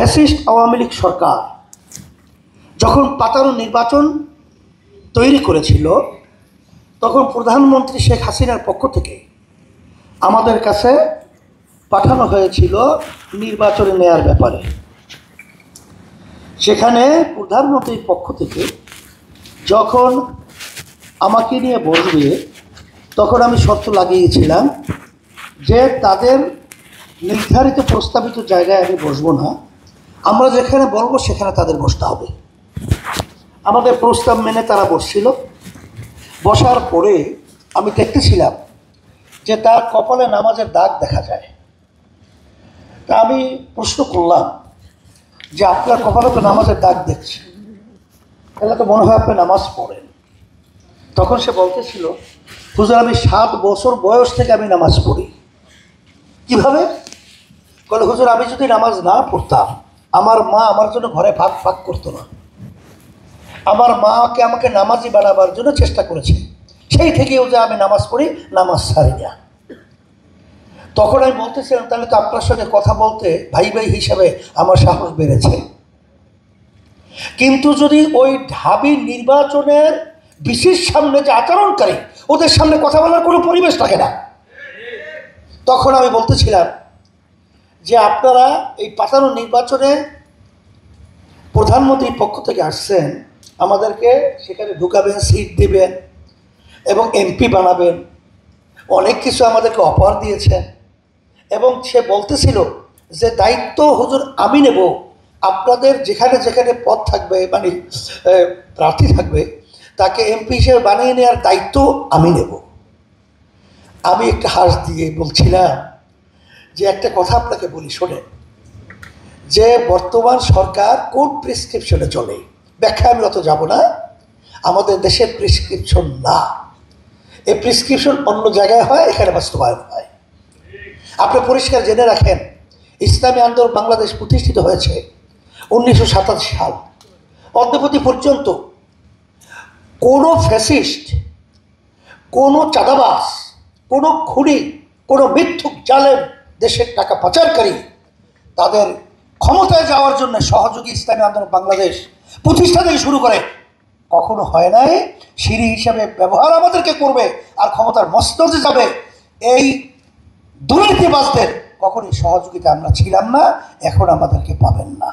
Fascist Awami League সরকার যখন পাতানো নির্বাচন তৈরি করেছিল, তখন প্রধানমন্ত্রী শেখ হাসিনার পক্ষ থেকে আমাদের কাছে পাঠানো হয়েছিল নির্বাচনে নেয়ার ব্যাপারে। সেখানে প্রধানমন্ত্রীর পক্ষ থেকে যখন আমাকে নিয়ে বসবে, তখন আমি শর্ত লাগিয়েছিলাম যে তাদের নির্ধারিত প্রস্তাবিত জায়গায় আমি বসবো না, আমরা যেখানে বলবো সেখানে তাদের বসতে হবে। আমাদের প্রস্তাব মেনে তারা বসছিল। বসার পরে আমি দেখতেছিলাম যে তার কপালে নামাজের দাগ দেখা যায়। তা আমি প্রশ্ন করলাম যে আপনার কপালে তো নামাজের দাগ দেখছি, তাহলে তো মনে হয় আপনি নামাজ পড়েন। তখন সে বলতেছিল, হুজুর আমি 7 বছর বয়স থেকে আমি নামাজ পড়ি। কিভাবে? বলে, হুজুর আমি যদি নামাজ না পড়তাম, আমার মা আমার জন্য ঘরে ভাত ফাঁক করতো না। আমার মাকে আমাকে নামাজি বানাবার জন্য চেষ্টা করেছে, সেই থেকেও যে আমি নামাজ পড়ি, নামাজ ছাড়ি না। তখন আমি বলতেছিলাম, তাহলে তো আপনার সঙ্গে কথা বলতে ভাই ভাই হিসাবে আমার সাহস বেড়েছে। কিন্তু যদি ওই ঢাবি নির্বাচনের বিশেষ সামনে যে আচরণকারী, ওদের সামনে কথা বলার কোনো পরিবেশ থাকে না। তখন আমি বলতেছিলাম যে আপনারা এই পাতানো নির্বাচনে প্রধানমন্ত্রীর পক্ষ থেকে আসছেন, আমাদেরকে সেখানে ঢুকাবেন, সিট দেবেন এবং এমপি বানাবেন, অনেক কিছু আমাদেরকে অফার দিয়েছেন। এবং সে বলতেছিল যে দায়িত্ব হুজুর আমি নেব, আপনাদের যেখানে যেখানে পদ থাকবে, মানে প্রার্থী থাকবে, তাকে এমপি হিসেবে বানিয়ে নেওয়ার দায়িত্ব আমি নেব। আমি একটা হাস দিয়ে বলছিলাম যে একটা কথা আপনাকে বলি, শোনেন, যে বর্তমান সরকার কোন প্রেসক্রিপশনে চলে, ব্যাখ্যা আমি অত যাব না, আমাদের দেশের প্রেসক্রিপশন না। এই প্রেসক্রিপশন অন্য জায়গায় হয়, এখানে বাস্তবায়ন হয়। আপনি পরিষ্কার জেনে রাখেন, ইসলামী আন্দোলন বাংলাদেশ প্রতিষ্ঠিত হয়েছে 1987 সাল। অদ্যাবধি পর্যন্ত কোনো ফ্যাসিস্ট, কোনো চাঁদাবাজ, কোনো খুনি, কোনো মিথ্যুক জালেম, দেশের টাকা পাচারকারী, তাদের ক্ষমতায় যাওয়ার জন্য সহযোগী ইসলামী আন্দোলন বাংলাদেশ প্রতিষ্ঠা থেকে শুরু করে কখনো হয় নাই। সিঁড়ি হিসাবে ব্যবহার আমাদেরকে করবে আর ক্ষমতার মস্তদে যাবে, এই দুর্নীতিবাজদের কখনই সহযোগিতা আমরা ছিলাম না, এখন আমাদেরকে পাবেন না।